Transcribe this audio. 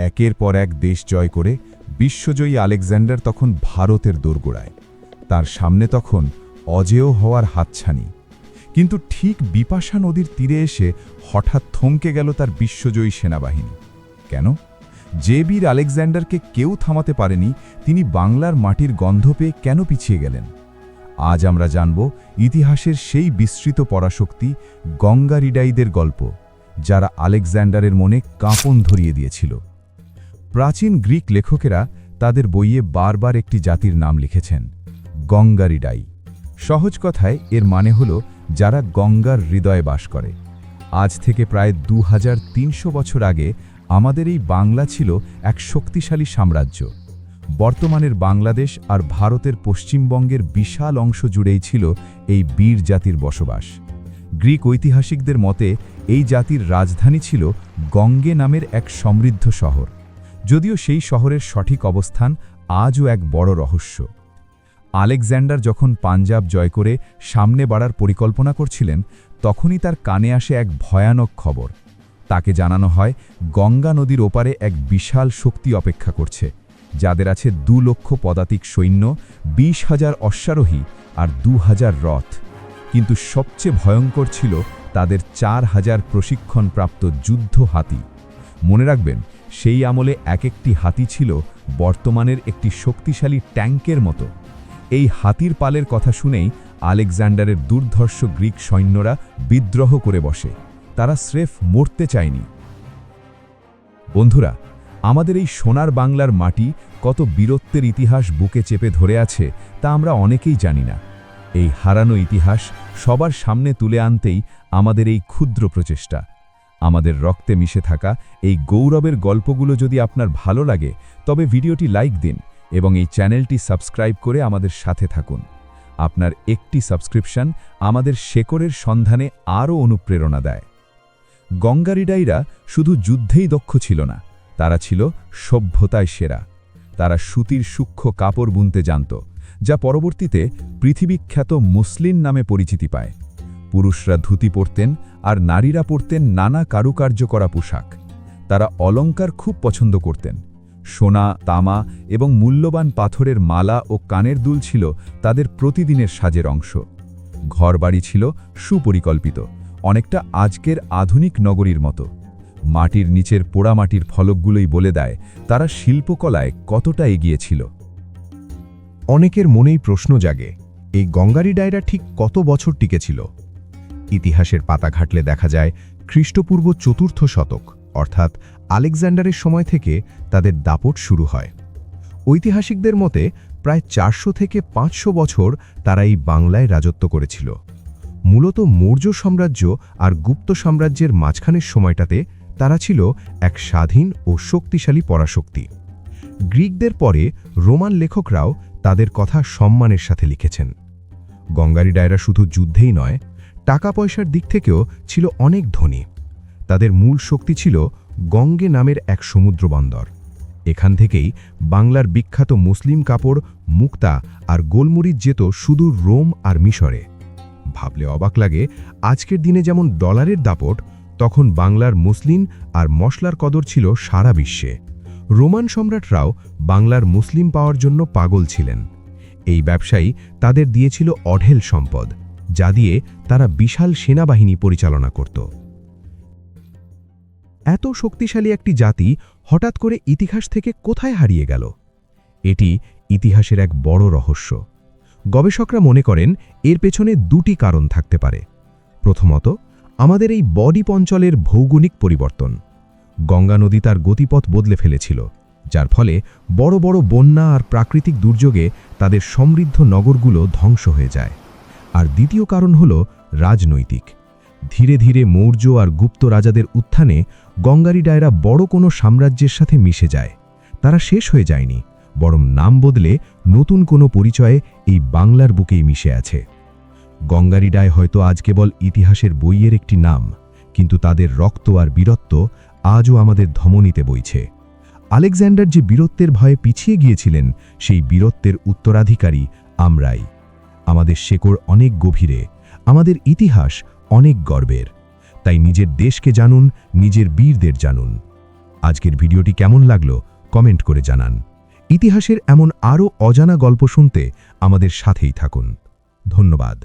একের পর এক দেশ জয় করে বিশ্বজয়ী আলেকজান্ডার তখন ভারতের দোরগোড়ায়। তার সামনে তখন অজেয় হওয়ার হাতছানি। কিন্তু ঠিক বিপাশা নদীর তীরে এসে হঠাৎ থমকে গেল তার বিশ্বজয়ী সেনাবাহিনী। কেন? যে বীর আলেকজান্ডারকে কেউ থামাতে পারেনি, তিনি বাংলার মাটির গন্ধ পেয়ে কেন পিছিয়ে গেলেন? আজ আমরা জানব ইতিহাসের সেই বিস্তৃত পরাশক্তি গঙ্গারিডাইদের গল্প, যারা আলেকজান্ডারের মনে কাঁপন ধরিয়ে দিয়েছিল। প্রাচীন গ্রিক লেখকেরা তাদের বইয়ে বারবার একটি জাতির নাম লিখেছেন, গঙ্গারিডাই। সহজ কথায় এর মানে হল যারা গঙ্গার হৃদয়ে বাস করে। আজ থেকে প্রায় 2300 বছর আগে আমাদের এই বাংলা ছিল এক শক্তিশালী সাম্রাজ্য। বর্তমানের বাংলাদেশ আর ভারতের পশ্চিমবঙ্গের বিশাল অংশ জুড়েই ছিল এই বীর জাতির বসবাস। গ্রিক ঐতিহাসিকদের মতে এই জাতির রাজধানী ছিল গঙ্গে নামের এক সমৃদ্ধ শহর, যদিও সেই শহরের সঠিক অবস্থান আজও এক বড় রহস্য। আলেকজান্ডার যখন পাঞ্জাব জয় করে সামনে বাড়ার পরিকল্পনা করছিলেন, তখনই তার কানে আসে এক ভয়ানক খবর। তাকে জানানো হয় গঙ্গা নদীর ওপারে এক বিশাল শক্তি অপেক্ষা করছে, যাদের আছে 2 লক্ষ পদাতিক সৈন্য, 20,000 অশ্বারোহী আর 2,000 রথ। কিন্তু সবচেয়ে ভয়ঙ্কর ছিল তাদের 4,000 প্রশিক্ষণপ্রাপ্ত যুদ্ধ হাতি। মনে রাখবেন, সেই আমলে এক একটি হাতি ছিল বর্তমানের একটি শক্তিশালী ট্যাঙ্কের মতো। এই হাতির পালের কথা শুনেই আলেকজান্ডারের দুর্ধর্ষ গ্রিক সৈন্যরা বিদ্রোহ করে বসে। তারা স্রেফ মরতে চায়নি। বন্ধুরা, আমাদের এই সোনার বাংলার মাটি কত বীরত্বের ইতিহাস বুকে চেপে ধরে আছে তা আমরা অনেকেই জানি না। এই হারানো ইতিহাস সবার সামনে তুলে আনতেই আমাদের এই ক্ষুদ্র প্রচেষ্টা। আমাদের রক্তে মিশে থাকা এই গৌরবের গল্পগুলো যদি আপনার ভালো লাগে, তবে ভিডিওটি লাইক দিন এবং এই চ্যানেলটি সাবস্ক্রাইব করে আমাদের সাথে থাকুন। আপনার একটি সাবস্ক্রিপশন আমাদের শেকড়ের সন্ধানে আরও অনুপ্রেরণা দেয়। গঙ্গারিডাইরা শুধু যুদ্ধেই দক্ষ ছিল না, তারা ছিল সভ্যতায় সেরা। তারা সুতির সূক্ষ্ম কাপড় বুনতে জানত, যা পরবর্তীতে পৃথিবীখ্যাত মুসলিন নামে পরিচিতি পায়। পুরুষরা ধুতি পরতেন আর নারীরা পরতেন নানা কারুকার্য করা পোশাক। তারা অলংকার খুব পছন্দ করতেন। সোনা, তামা এবং মূল্যবান পাথরের মালা ও কানের দুল ছিল তাদের প্রতিদিনের সাজের অংশ। ঘরবাড়ি ছিল সুপরিকল্পিত, অনেকটা আজকের আধুনিক নগরীর মতো। মাটির নিচের পোড়ামাটির ফলকগুলোই বলে দেয় তারা শিল্পকলায় কতটা এগিয়ে ছিল। অনেকের মনেই প্রশ্ন জাগে, এই গঙ্গারিডাইরা ঠিক কত বছর টিকেছিল? ইতিহাসের পাতা ঘাটলে দেখা যায় খ্রিস্টপূর্ব 4র্থ শতক, অর্থাৎ আলেকজান্ডারের সময় থেকে তাদের দাপট শুরু হয়। ঐতিহাসিকদের মতে প্রায় 400 থেকে 500 বছর তারা এই বাংলায় রাজত্ব করেছিল। মূলত মৌর্য সাম্রাজ্য আর গুপ্ত সাম্রাজ্যের মাঝখানের সময়টাতে তারা ছিল এক স্বাধীন ও শক্তিশালী পরাশক্তি। গ্রিকদের পরে রোমান লেখকরাও তাদের কথা সম্মানের সাথে লিখেছেন। গঙ্গারিডাইরা শুধু যুদ্ধেই নয়, টাকা পয়সার দিক থেকেও ছিল অনেক ধনী। তাদের মূল শক্তি ছিল গঙ্গে নামের এক সমুদ্র বন্দর। এখান থেকেই বাংলার বিখ্যাত মুসলিম কাপড়, মুক্তা আর গোলমরিচ যেত সুদূর রোম আর মিশরে। ভাবলে অবাক লাগে, আজকের দিনে যেমন ডলারের দাপট, তখন বাংলার মুসলিম আর মশলার কদর ছিল সারা বিশ্বে। রোমান সম্রাটরাও বাংলার মুসলিম পাওয়ার জন্য পাগল ছিলেন। এই ব্যবসায়ী তাদের দিয়েছিল অঢেল সম্পদ, যা দিয়ে তারা বিশাল সেনাবাহিনী পরিচালনা করত। এত শক্তিশালী একটি জাতি হঠাৎ করে ইতিহাস থেকে কোথায় হারিয়ে গেল? এটি ইতিহাসের এক বড় রহস্য। গবেষকরা মনে করেন এর পেছনে 2টি কারণ থাকতে পারে। প্রথমত, আমাদের এই বদ্বীপ অঞ্চলের ভৌগোলিক পরিবর্তন। গঙ্গা নদী তার গতিপথ বদলে ফেলেছিল, যার ফলে বড় বড় বন্যা আর প্রাকৃতিক দুর্যোগে তাদের সমৃদ্ধ নগরগুলো ধ্বংস হয়ে যায়। আর দ্বিতীয় কারণ হল রাজনৈতিক। ধীরে ধীরে মৌর্য আর গুপ্ত রাজাদের উত্থানে গঙ্গারিডাইরা বড় কোনো সাম্রাজ্যের সাথে মিশে যায়। তারা শেষ হয়ে যায়নি, বরং নাম বদলে নতুন কোনো পরিচয়ে এই বাংলার বুকেই মিশে আছে। গঙ্গারিডাই হয়তো আজ কেবল ইতিহাসের বইয়ের একটি নাম, কিন্তু তাদের রক্ত আর বীরত্ব আজও আমাদের ধমনীতে বইছে। আলেকজান্ডার যে বীরত্বের ভয়ে পিছিয়ে গিয়েছিলেন, সেই বীরত্বের উত্তরাধিকারী আমরাই। আমাদের শেকড় অনেক গভীরে, আমাদের ইতিহাস অনেক গর্বের। তাই নিজের দেশকে জানুন, নিজের বীরদের জানুন। আজকের ভিডিওটি কেমন লাগলো কমেন্ট করে জানান। ইতিহাসের এমন আরও অজানা গল্প শুনতে আমাদের সাথেই থাকুন। ধন্যবাদ।